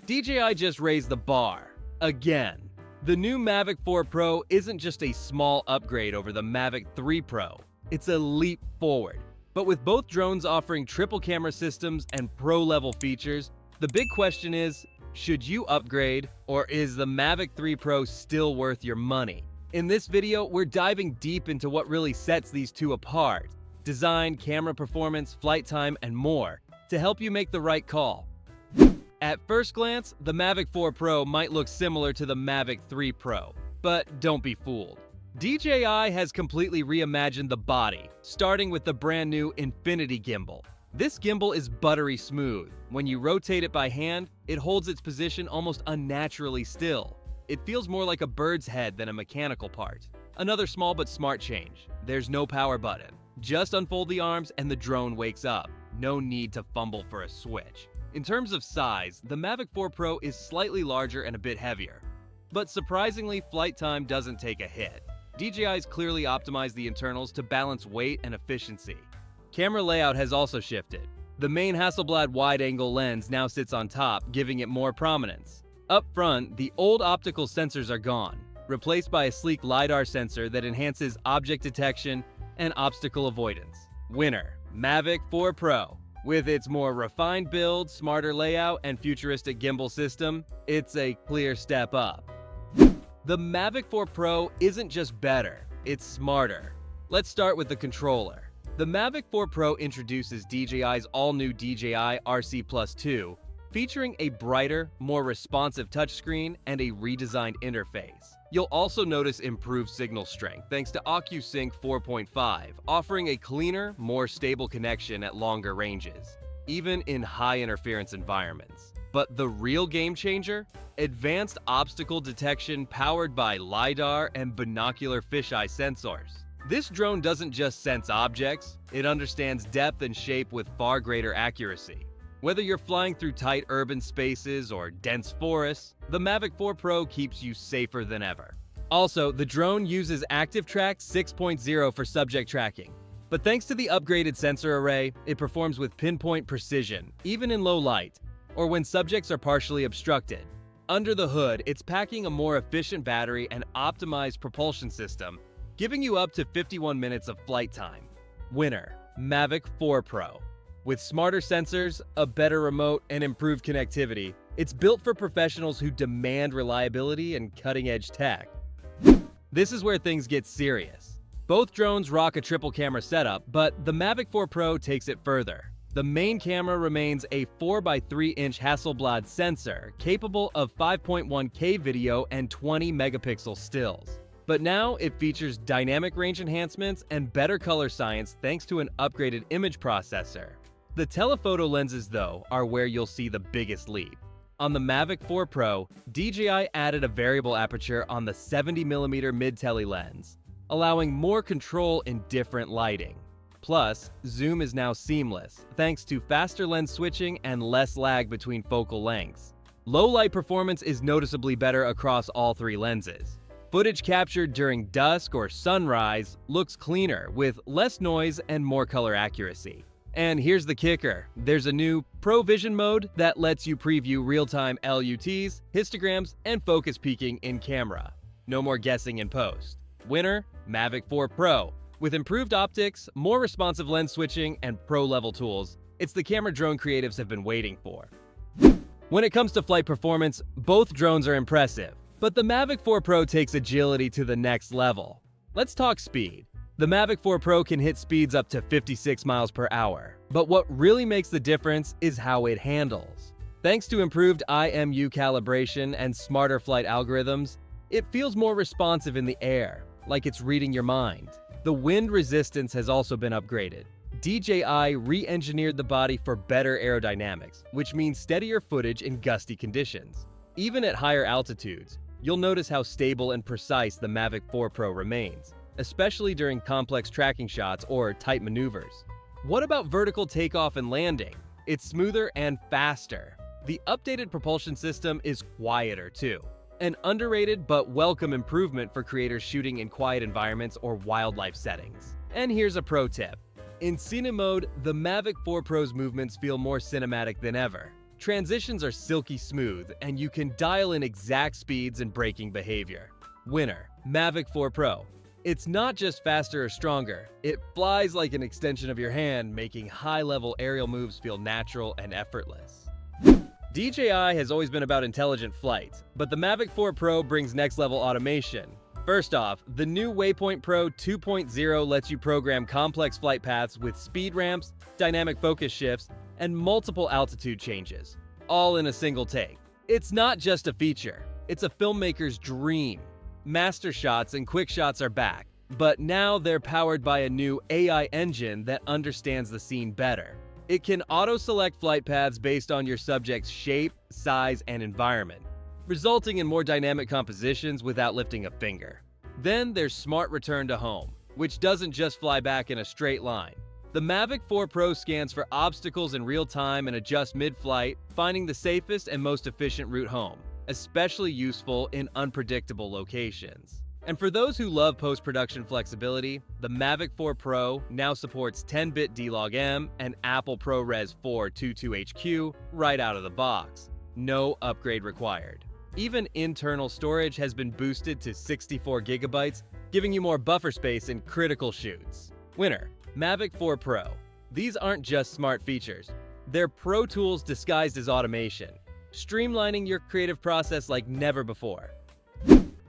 DJI just raised the bar. Again. The new Mavic 4 Pro isn't just a small upgrade over the Mavic 3 Pro. It's a leap forward. But with both drones offering triple camera systems and pro-level features, the big question is, should you upgrade, or is the Mavic 3 Pro still worth your money? In this video, we're diving deep into what really sets these two apart: design, camera performance, flight time, and more, to help you make the right call. At first glance, the Mavic 4 Pro might look similar to the Mavic 3 Pro, but don't be fooled. DJI has completely reimagined the body, starting with the brand new Infinity gimbal. This gimbal is buttery smooth. When you rotate it by hand, it holds its position almost unnaturally still. It feels more like a bird's head than a mechanical part. Another small but smart change: there's no power button. Just unfold the arms and the drone wakes up. No need to fumble for a switch. In terms of size, the Mavic 4 Pro is slightly larger and a bit heavier. But surprisingly, flight time doesn't take a hit. DJI's clearly optimized the internals to balance weight and efficiency. Camera layout has also shifted. The main Hasselblad wide-angle lens now sits on top, giving it more prominence. Up front, the old optical sensors are gone, replaced by a sleek LiDAR sensor that enhances object detection and obstacle avoidance. Winner: Mavic 4 Pro. With its more refined build, smarter layout, and futuristic gimbal system, it's a clear step up. The Mavic 4 Pro isn't just better, it's smarter. Let's start with the controller. The Mavic 4 Pro introduces DJI's all-new DJI RC+2, featuring a brighter, more responsive touchscreen and a redesigned interface. You'll also notice improved signal strength thanks to OcuSync 4.5, offering a cleaner, more stable connection at longer ranges, even in high-interference environments. But the real game changer? Advanced obstacle detection powered by LiDAR and binocular fisheye sensors. This drone doesn't just sense objects, it understands depth and shape with far greater accuracy. Whether you're flying through tight urban spaces or dense forests, the Mavic 4 Pro keeps you safer than ever. Also, the drone uses ActiveTrack 6.0 for subject tracking. But thanks to the upgraded sensor array, it performs with pinpoint precision, even in low light, or when subjects are partially obstructed. Under the hood, it's packing a more efficient battery and optimized propulsion system, giving you up to 51 minutes of flight time. Winner: Mavic 4 Pro. With smarter sensors, a better remote, and improved connectivity, it's built for professionals who demand reliability and cutting-edge tech. This is where things get serious. Both drones rock a triple camera setup, but the Mavic 4 Pro takes it further. The main camera remains a 4x3-inch Hasselblad sensor, capable of 5.1K video and 20 megapixel stills. But now it features dynamic range enhancements and better color science thanks to an upgraded image processor. The telephoto lenses, though, are where you'll see the biggest leap. On the Mavic 4 Pro, DJI added a variable aperture on the 70mm mid-tele lens, allowing more control in different lighting. Plus, zoom is now seamless, thanks to faster lens switching and less lag between focal lengths. Low-light performance is noticeably better across all three lenses. Footage captured during dusk or sunrise looks cleaner, with less noise and more color accuracy. And here's the kicker: there's a new Pro Vision mode that lets you preview real-time LUTs, histograms, and focus peaking in camera. No more guessing in post. Winner: Mavic 4 Pro. With improved optics, more responsive lens switching, and pro-level tools, it's the camera drone creatives have been waiting for. When it comes to flight performance, both drones are impressive, but the Mavic 4 Pro takes agility to the next level. Let's talk speed. The Mavic 4 Pro can hit speeds up to 56 miles per hour, but what really makes the difference is how it handles. Thanks to improved IMU calibration and smarter flight algorithms, it feels more responsive in the air, like it's reading your mind. The wind resistance has also been upgraded. DJI re-engineered the body for better aerodynamics, which means steadier footage in gusty conditions. Even at higher altitudes, you'll notice how stable and precise the Mavic 4 Pro remains, especially during complex tracking shots or tight maneuvers. What about vertical takeoff and landing? It's smoother and faster. The updated propulsion system is quieter too. An underrated but welcome improvement for creators shooting in quiet environments or wildlife settings. And here's a pro tip. In Cine mode, the Mavic 4 Pro's movements feel more cinematic than ever. Transitions are silky smooth, and you can dial in exact speeds and braking behavior. Winner, Mavic 4 Pro. It's not just faster or stronger, it flies like an extension of your hand, making high-level aerial moves feel natural and effortless. DJI has always been about intelligent flight, but the Mavic 4 Pro brings next-level automation. First off, the new Waypoint Pro 2.0 lets you program complex flight paths with speed ramps, dynamic focus shifts, and multiple altitude changes, all in a single take. It's not just a feature, it's a filmmaker's dream. Master shots and quick shots are back, but now they're powered by a new AI engine that understands the scene better. It can auto-select flight paths based on your subject's shape, size, and environment, resulting in more dynamic compositions without lifting a finger. Then there's Smart Return to Home, which doesn't just fly back in a straight line. The Mavic 4 Pro scans for obstacles in real time and adjusts mid-flight, finding the safest and most efficient route home, especially useful in unpredictable locations. And for those who love post-production flexibility, the Mavic 4 Pro now supports 10-bit D-Log-M and Apple ProRes 4 22HQ right out of the box. No upgrade required. Even internal storage has been boosted to 64 gigabytes, giving you more buffer space in critical shoots. Winner, Mavic 4 Pro. These aren't just smart features. They're pro tools disguised as automation, streamlining your creative process like never before.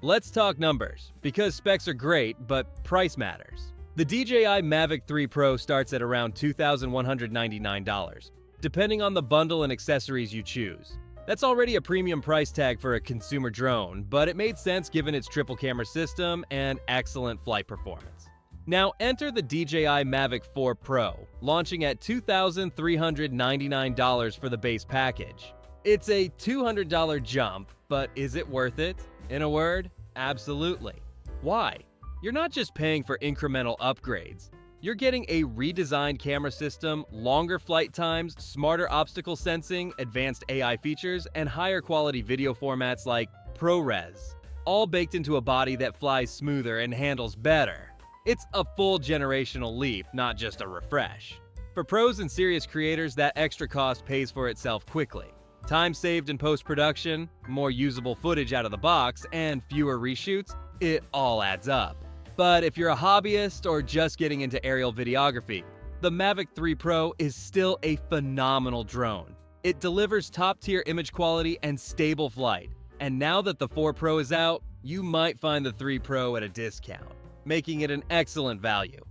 Let's talk numbers, because specs are great, but price matters. The DJI Mavic 3 Pro starts at around $2,199, depending on the bundle and accessories you choose. That's already a premium price tag for a consumer drone, but it made sense given its triple camera system and excellent flight performance. Now enter the DJI Mavic 4 Pro, launching at $2,399 for the base package. It's a $200 jump, but is it worth it? In a word, absolutely. Why? You're not just paying for incremental upgrades. You're getting a redesigned camera system, longer flight times, smarter obstacle sensing, advanced AI features, and higher quality video formats like ProRes, all baked into a body that flies smoother and handles better. It's a full generational leap, not just a refresh. For pros and serious creators, that extra cost pays for itself quickly. Time saved in post-production, more usable footage out of the box, and fewer reshoots, it all adds up. But if you're a hobbyist or just getting into aerial videography, the Mavic 3 Pro is still a phenomenal drone. It delivers top-tier image quality and stable flight. And now that the 4 Pro is out, you might find the 3 Pro at a discount, making it an excellent value.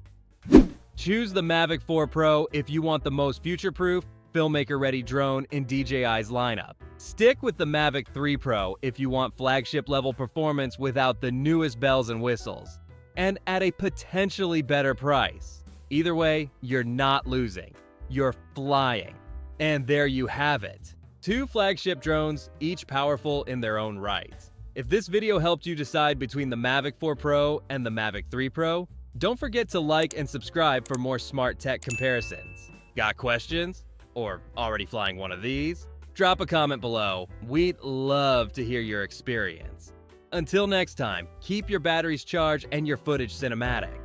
Choose the Mavic 4 Pro if you want the most future-proof, filmmaker-ready drone in DJI's lineup. Stick with the Mavic 3 Pro if you want flagship-level performance without the newest bells and whistles, and at a potentially better price. Either way, you're not losing. You're flying. And there you have it. 2 flagship drones, each powerful in their own right. If this video helped you decide between the Mavic 4 Pro and the Mavic 3 Pro, don't forget to like and subscribe for more smart tech comparisons. Got questions? Or already flying one of these? Drop a comment below. We'd love to hear your experience. Until next time, keep your batteries charged and your footage cinematic.